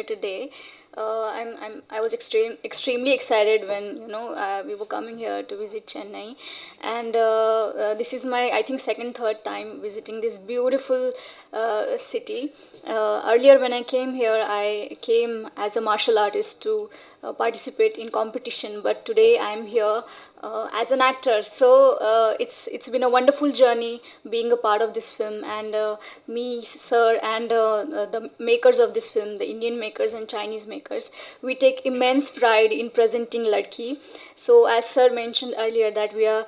today. I was extremely excited when we were coming here to visit Chennai, and this is my, I think, third time visiting this beautiful city. Earlier when I came here, I came as a martial artist to participate in competition, but today I'm here as an actor. So it's been a wonderful journey being a part of this film, and me, sir, and the makers of this film, the Indian makers and Chinese makers, we take immense pride in presenting Ladki. So as sir mentioned earlier, that we are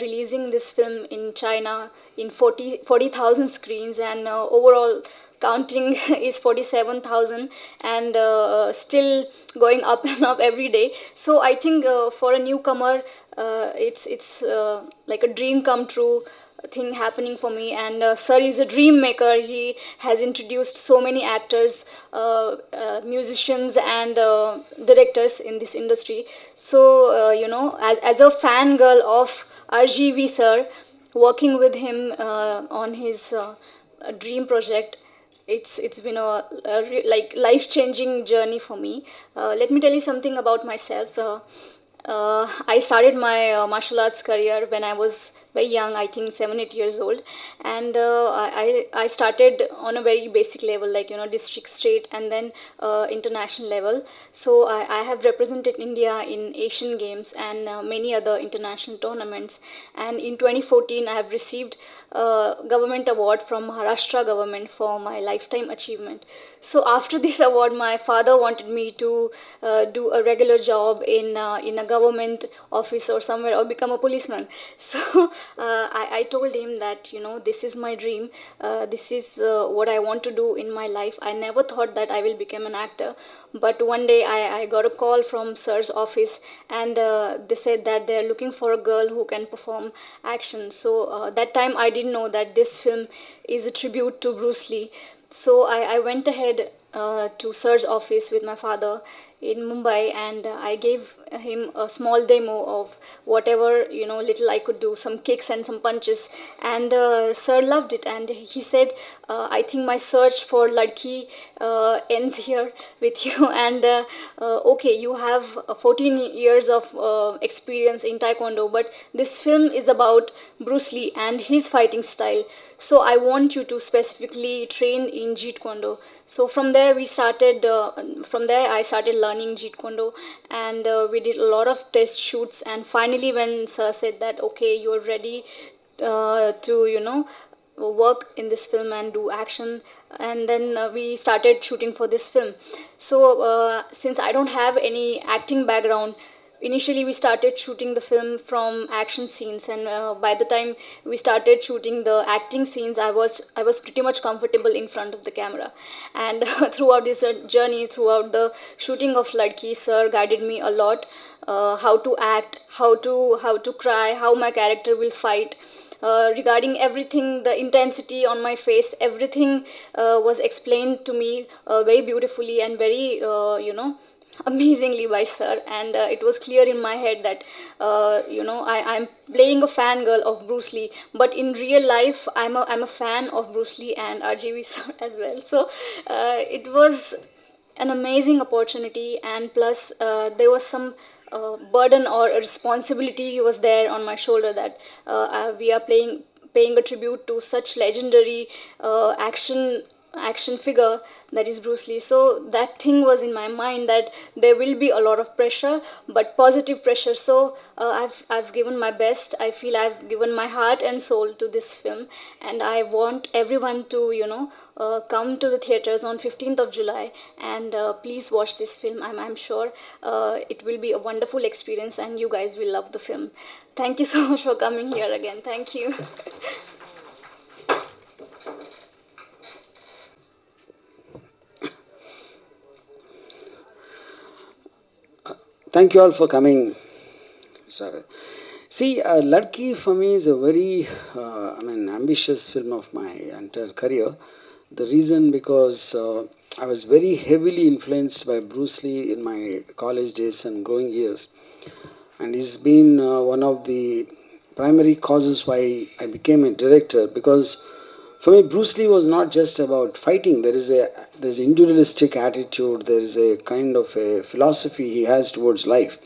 releasing this film in China in 40,000 screens, and overall counting is 47,000, and still going up and up every day. So I think for a newcomer, it's like a dream come true thing happening for me. And sir is a dream maker. He has introduced so many actors, musicians, and directors in this industry. So as a fangirl of RGV sir, working with him on his dream project, it's been like life changing journey for me. Let me tell you something about myself. I started my martial arts career when I was very young, I think 7 8 years old, and I started on a very basic level, like district, state, and then international level. So I have represented India in Asian Games and many other international tournaments. And in 2014, I have received a government award from Maharashtra government for my lifetime achievement. So after this award, my father wanted me to do a regular job in a government office or somewhere, or become a policeman. So I told him that this is my dream. This is what I want to do in my life. I never thought that I will become an actor, but one day I got a call from sir's office, and they said that they're looking for a girl who can perform action. So that time I didn't know that this film is a tribute to Bruce Lee. So I went ahead to sir's office with my father in Mumbai, and I gave him a small demo of whatever little I could do, some kicks and some punches, and sir loved it, and he said, I think my search for Ladki ends here with you, and okay, you have 14 years of experience in Taekwondo, but this film is about Bruce Lee and his fighting style. So I want you to specifically train in Jeet Kune Do. So from there we started. From there I started learning Jeet Kune Do, and we did a lot of test shoots. And finally, when sir said that okay, you're ready to work in this film and do action, and then we started shooting for this film. So since I don't have any acting background, initially we started shooting the film from action scenes, and by the time we started shooting the acting scenes, I was pretty much comfortable in front of the camera. And throughout this journey, throughout the shooting of Ladki, sir guided me a lot, how to act, how to cry, how my character will fight. Regarding everything, the intensity on my face, everything was explained to me very beautifully and very amazingly by sir. And it was clear in my head that I'm playing a fangirl of Bruce Lee, but in real life I'm a fan of Bruce Lee and RGV sir as well. So it was an amazing opportunity, and plus there was some burden or a responsibility was there on my shoulder, that we are paying a tribute to such legendary action figure, that is Bruce Lee. So that thing was in my mind, that there will be a lot of pressure, but positive pressure. So I've given my best. I feel I've given my heart and soul to this film, and I want everyone to come to the theaters on 15th of July, and please watch this film. I'm sure it will be a wonderful experience, and you guys will love the film. Thank you so much for coming here again. Thank you. Thank you all for coming. Sorry. See, Ladki for me is a very, ambitious film of my entire career. The reason because I was very heavily influenced by Bruce Lee in my college days and growing years. And he's been one of the primary causes why I became a director, because For me, Bruce Lee was not just about fighting. There's individualistic attitude. There is a kind of a philosophy he has towards life,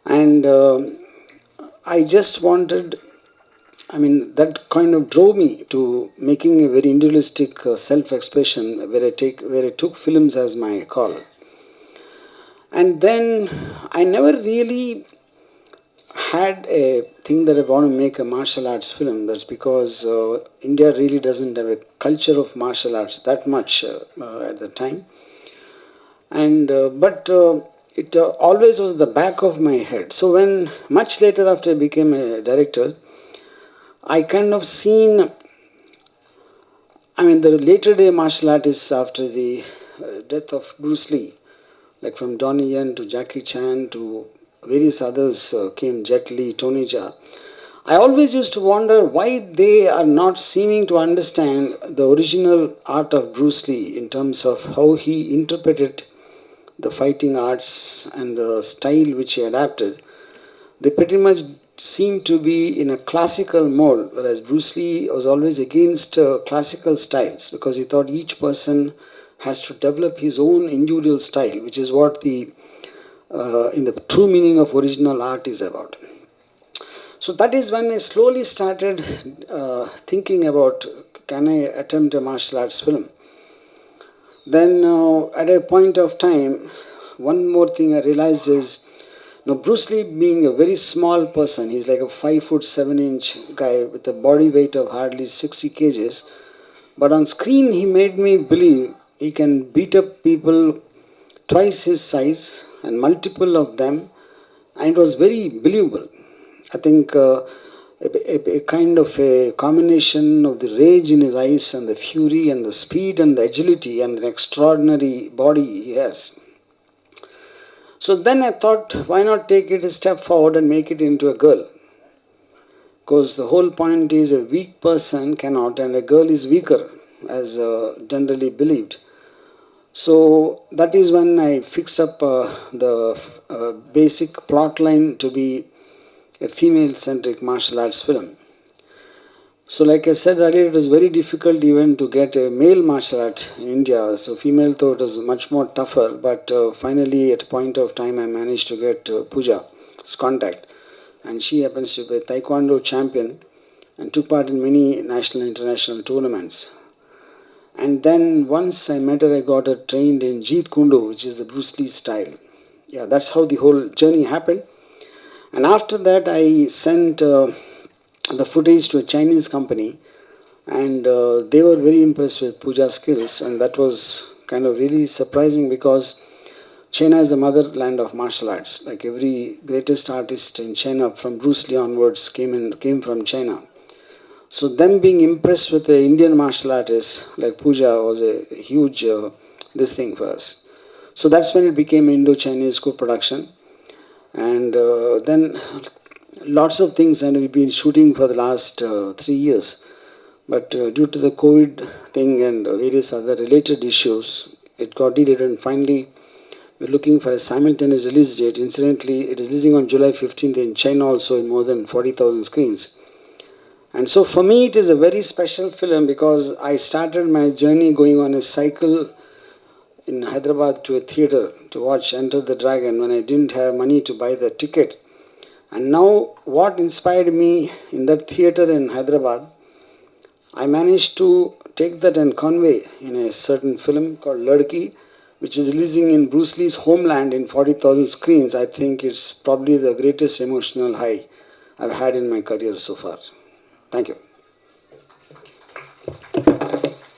and I just wanted. I mean, that kind of drove me to making a very individualistic self-expression, where I took films as my call. And then I never really had a thing that I want to make a martial arts film. That's because India really doesn't have a culture of martial arts that much at the time. And but it always was at the back of my head. So when much later after I became a director, I kind of seen, I mean, the later day martial artists after the death of Bruce Lee, like from Donnie Yen to Jackie Chan to various others came, Jet Li, Tony Jaa. I always used to wonder why they are not seeming to understand the original art of Bruce Lee in terms of how he interpreted the fighting arts and the style which he adapted. They pretty much seem to be in a classical mold, whereas Bruce Lee was always against classical styles because he thought each person has to develop his own individual style, which is what the in the true meaning of original art is about. So that is when I slowly started thinking about, can I attempt a martial arts film? Then at a point of time, one more thing I realized is, now, Bruce Lee being a very small person, he's like a 5'7" guy with a body weight of hardly 60 kgs. But on screen, he made me believe he can beat up people twice his size and multiple of them, and it was very believable. I think a kind of a combination of the rage in his eyes and the fury and the speed and the agility and the extraordinary body he has. So then I thought, why not take it a step forward and make it into a girl? Because the whole point is a weak person cannot, and a girl is weaker, as generally believed. So that is when I fixed up the basic plot line to be a female-centric martial arts film. So like I said earlier, it was very difficult even to get a male martial art in India. So female though it was much more tougher, but finally at a point of time I managed to get Pooja's contact. And she happens to be a taekwondo champion and took part in many national and international tournaments. And then once I met her, I got her trained in Jeet Kune Do, which is the Bruce Lee style. Yeah, that's how the whole journey happened. And after that I sent the footage to a Chinese company, and they were very impressed with Pooja's skills, and that was kind of really surprising because China is the motherland of martial arts. Like every greatest artist in China from Bruce Lee onwards came from China. So them being impressed with the Indian martial artist like Pooja was a huge this thing for us. So that's when it became Indo-Chinese co-production, and then lots of things, and we've been shooting for the last 3 years. But due to the COVID thing and various other related issues, it got delayed, and finally we're looking for a simultaneous release date. Incidentally, it is releasing on July 15th in China also in more than 40,000 screens. And so for me it is a very special film because I started my journey going on a cycle in Hyderabad to a theatre to watch Enter the Dragon when I didn't have money to buy the ticket. And now what inspired me in that theatre in Hyderabad, I managed to take that and convey in a certain film called LADKI, which is releasing in Bruce Lee's homeland in 40,000 screens. I think it's probably the greatest emotional high I've had in my career so far. Thank you.